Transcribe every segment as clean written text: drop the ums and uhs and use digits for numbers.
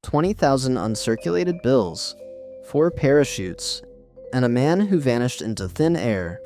20,000 uncirculated bills, 4 parachutes, and a man who vanished into thin air.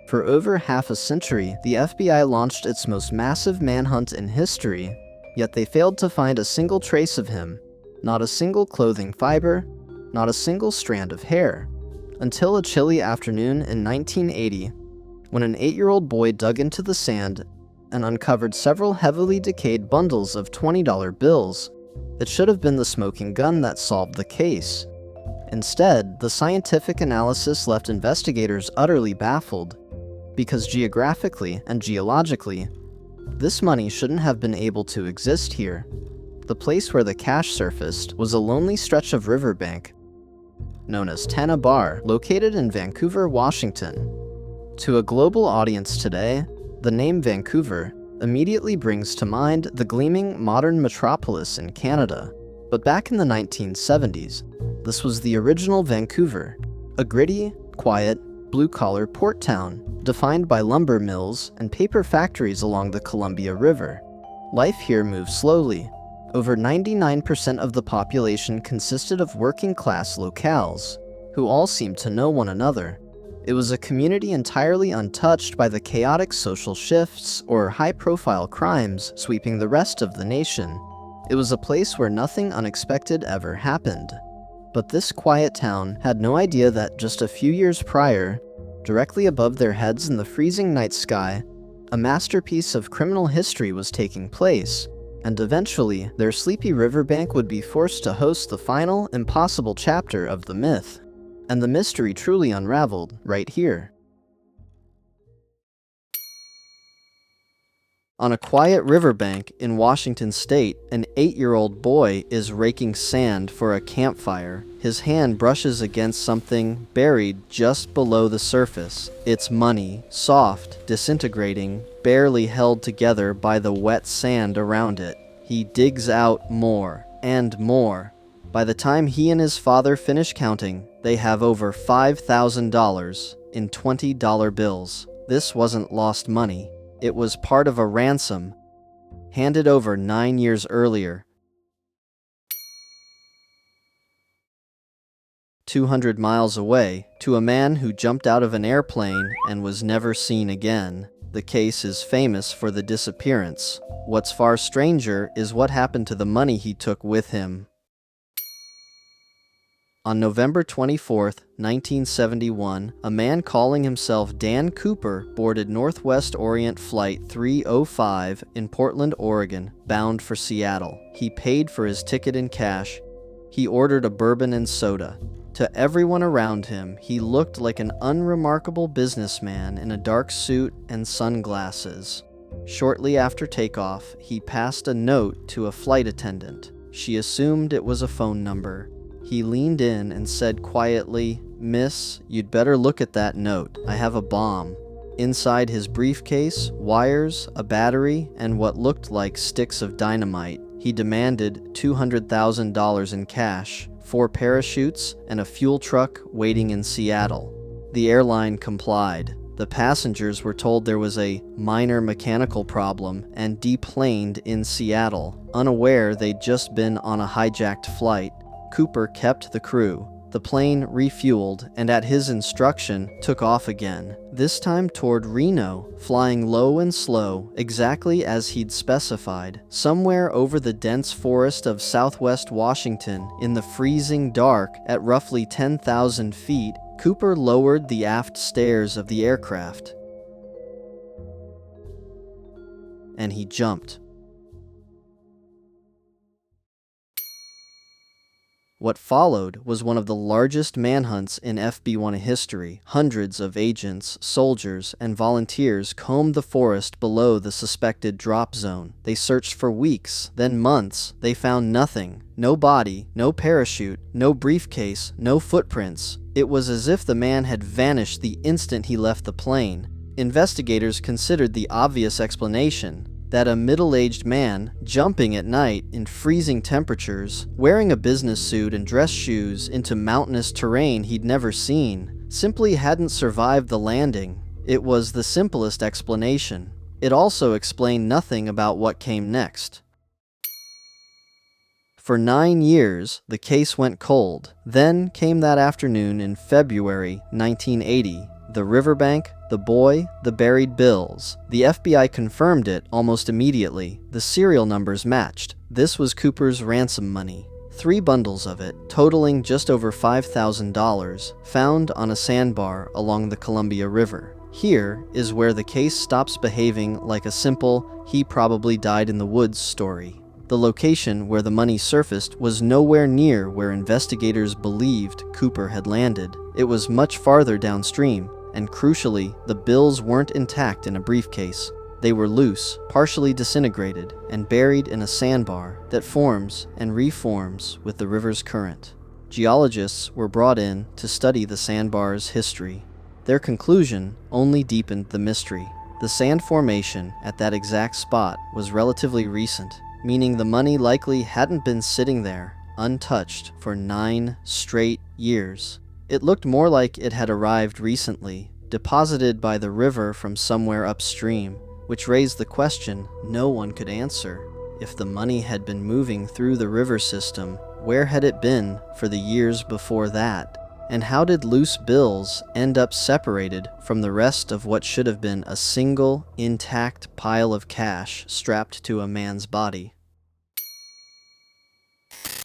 For over half a century, the FBI launched its most massive manhunt in history, yet they failed to find a single trace of him, not a single clothing fiber, not a single strand of hair. Until a chilly afternoon in 1980, when an 8-year-old boy dug into the sand and uncovered several heavily decayed bundles of $20 bills. It should have been the smoking gun that solved the case. Instead, the scientific analysis left investigators utterly baffled, because geographically and geologically, this money shouldn't have been able to exist here. The place where the cash surfaced was a lonely stretch of riverbank known as Tena Bar, located in Vancouver, Washington. To a global audience today, the name Vancouver immediately brings to mind the gleaming modern metropolis in Canada. But back in the 1970s, this was the original Vancouver, a gritty, quiet, blue-collar port town defined by lumber mills and paper factories along the Columbia River. Life here moved slowly. Over 99% of the population consisted of working-class locales, who all seemed to know one another. It was a community entirely untouched by the chaotic social shifts or high-profile crimes sweeping the rest of the nation. It was a place where nothing unexpected ever happened. But this quiet town had no idea that just a few years prior, directly above their heads in the freezing night sky, a masterpiece of criminal history was taking place, and eventually their sleepy riverbank would be forced to host the final, impossible chapter of the myth. And the mystery truly unraveled right here. On a quiet riverbank in Washington state, an 8-year-old boy is raking sand for a campfire. His hand brushes against something buried just below the surface. It's money, soft, disintegrating, barely held together by the wet sand around it. He digs out more and more. By the time he and his father finish counting, they have over $5,000 in $20 bills. This wasn't lost money. It was part of a ransom handed over 9 years earlier. 200 miles away, to a man who jumped out of an airplane and was never seen again. The case is famous for the disappearance. What's far stranger is what happened to the money he took with him. On November 24, 1971, a man calling himself Dan Cooper boarded Northwest Orient Flight 305 in Portland, Oregon, bound for Seattle. He paid for his ticket in cash. He ordered a bourbon and soda. To everyone around him, he looked like an unremarkable businessman in a dark suit and sunglasses. Shortly after takeoff, he passed a note to a flight attendant. She assumed it was a phone number. He leaned in and said quietly, "Miss, you'd better look at that note. I have a bomb." Inside his briefcase, wires, a battery, and what looked like sticks of dynamite. He demanded $200,000 in cash, 4 parachutes, and a fuel truck waiting in Seattle. The airline complied. The passengers were told there was a minor mechanical problem and deplaned in Seattle, unaware they'd just been on a hijacked flight. Cooper kept the crew. The plane refueled and at his instruction took off again, this time toward Reno, flying low and slow, exactly as he'd specified. Somewhere over the dense forest of southwest Washington, in the freezing dark at roughly 10,000 feet, Cooper lowered the aft stairs of the aircraft. And he jumped. What followed was one of the largest manhunts in FB1 history. Hundreds of agents, soldiers, and volunteers combed the forest below the suspected drop zone. They searched for weeks, then months. They found nothing. No body, no parachute, no briefcase, no footprints. It was as if the man had vanished the instant he left the plane. Investigators considered the obvious explanation, that a middle-aged man, jumping at night in freezing temperatures, wearing a business suit and dress shoes into mountainous terrain he'd never seen, simply hadn't survived the landing. It was the simplest explanation. It also explained nothing about what came next. For 9 years, the case went cold. Then came that afternoon in February 1980. The riverbank, the boy, the buried bills. The FBI confirmed it almost immediately. The serial numbers matched. This was Cooper's ransom money. 3 bundles of it, totaling just over $5,000, found on a sandbar along the Columbia River. Here is where the case stops behaving like a simple, he probably died in the woods story. The location where the money surfaced was nowhere near where investigators believed Cooper had landed. It was much farther downstream, and crucially, the bills weren't intact in a briefcase. They were loose, partially disintegrated, and buried in a sandbar that forms and reforms with the river's current. Geologists were brought in to study the sandbar's history. Their conclusion only deepened the mystery. The sand formation at that exact spot was relatively recent, meaning the money likely hadn't been sitting there, untouched, for 9 straight years. It looked more like it had arrived recently, deposited by the river from somewhere upstream, which raised the question no one could answer. If the money had been moving through the river system, where had it been for the years before that? And how did loose bills end up separated from the rest of what should have been a single, intact pile of cash strapped to a man's body?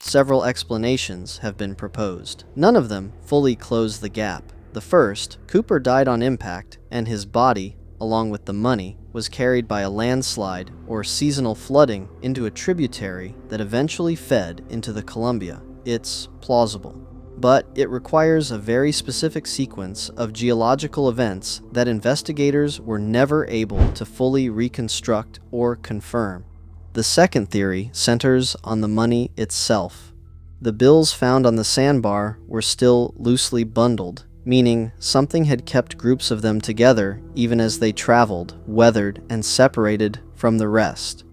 Several explanations have been proposed. None of them fully close the gap. The first, Cooper died on impact, and his body, along with the money, was carried by a landslide or seasonal flooding into a tributary that eventually fed into the Columbia. It's plausible. But it requires a very specific sequence of geological events that investigators were never able to fully reconstruct or confirm. The second theory centers on the money itself. The bills found on the sandbar were still loosely bundled, meaning something had kept groups of them together even as they traveled, weathered, and separated from the rest.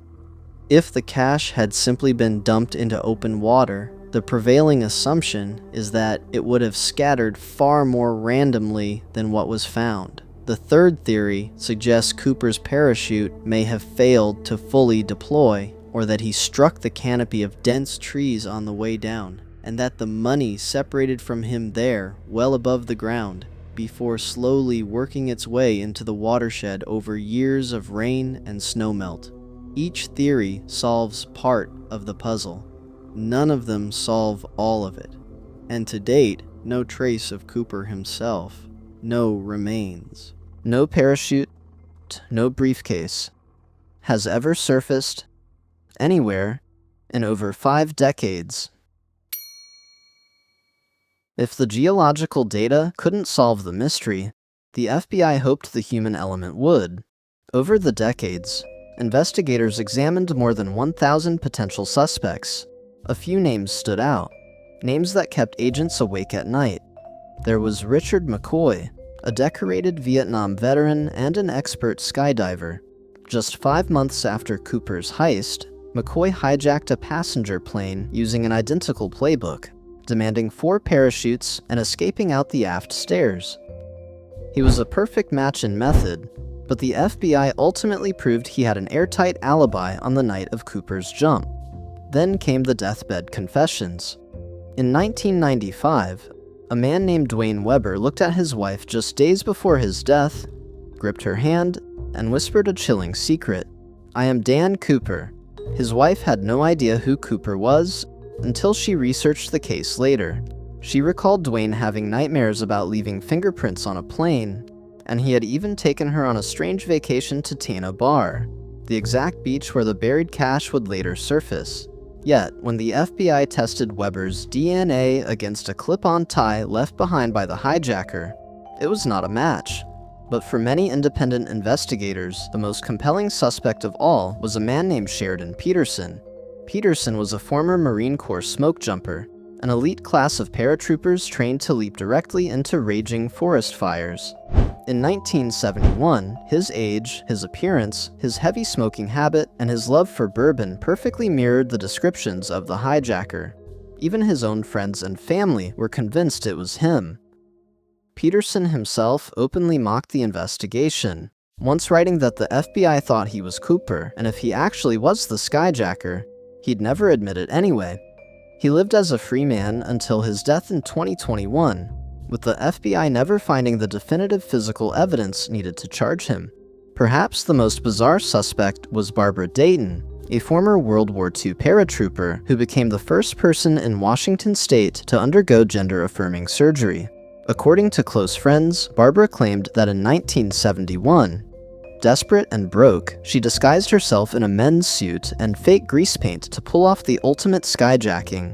If the cash had simply been dumped into open water, the prevailing assumption is that it would have scattered far more randomly than what was found. The third theory suggests Cooper's parachute may have failed to fully deploy, or that he struck the canopy of dense trees on the way down, and that the money separated from him there, well above the ground, before slowly working its way into the watershed over years of rain and snowmelt. Each theory solves part of the puzzle. None of them solve all of it. And to date, no trace of Cooper himself. No remains. No parachute, no briefcase has ever surfaced anywhere in over 5 decades. If the geological data couldn't solve the mystery, the FBI hoped the human element would. Over the decades, investigators examined more than 1,000 potential suspects. A few names stood out, names that kept agents awake at night. There was Richard McCoy, a decorated Vietnam veteran and an expert skydiver. Just 5 months after Cooper's heist, McCoy hijacked a passenger plane using an identical playbook, demanding 4 parachutes and escaping out the aft stairs. He was a perfect match in method, but the FBI ultimately proved he had an airtight alibi on the night of Cooper's jump. Then came the deathbed confessions. In 1995, a man named Dwayne Weber looked at his wife just days before his death, gripped her hand, and whispered a chilling secret. "I am Dan Cooper." His wife had no idea who Cooper was until she researched the case later. She recalled Dwayne having nightmares about leaving fingerprints on a plane, and he had even taken her on a strange vacation to Tena Bar, the exact beach where the buried cash would later surface. Yet, when the FBI tested Weber's DNA against a clip-on tie left behind by the hijacker, it was not a match. But for many independent investigators, the most compelling suspect of all was a man named Sheridan Peterson. Peterson was a former Marine Corps smokejumper, an elite class of paratroopers trained to leap directly into raging forest fires. In 1971, his age, his appearance, his heavy smoking habit, and his love for bourbon perfectly mirrored the descriptions of the hijacker. Even his own friends and family were convinced it was him. Peterson himself openly mocked the investigation, once writing that the FBI thought he was Cooper, and if he actually was the skyjacker, he'd never admit it anyway. He lived as a free man until his death in 2021, with the FBI never finding the definitive physical evidence needed to charge him. Perhaps the most bizarre suspect was Barbara Dayton, a former World War II paratrooper who became the first person in Washington state to undergo gender-affirming surgery. According to close friends, Barbara claimed that in 1971, desperate and broke, she disguised herself in a men's suit and fake grease paint to pull off the ultimate skyjacking.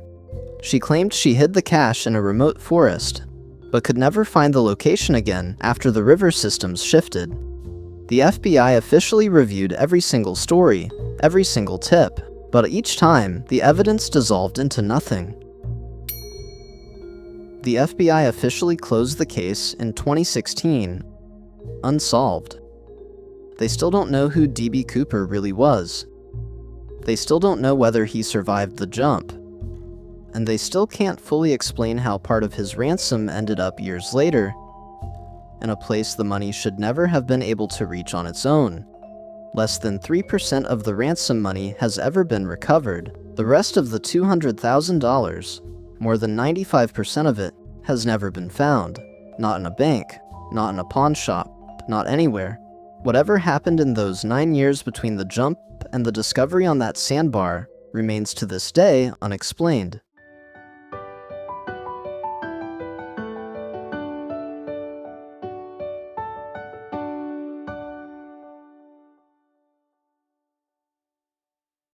She claimed she hid the cash in a remote forest, but could never find the location again after the river systems shifted. The FBI officially reviewed every single story, every single tip, but each time, the evidence dissolved into nothing. The FBI officially closed the case in 2016, unsolved. They still don't know who D.B. Cooper really was. They still don't know whether he survived the jump. And they still can't fully explain how part of his ransom ended up years later, in a place the money should never have been able to reach on its own. Less than 3% of the ransom money has ever been recovered. The rest of the $200,000, more than 95% of it, has never been found. Not in a bank, not in a pawn shop, not anywhere. Whatever happened in those 9 years between the jump and the discovery on that sandbar remains to this day unexplained.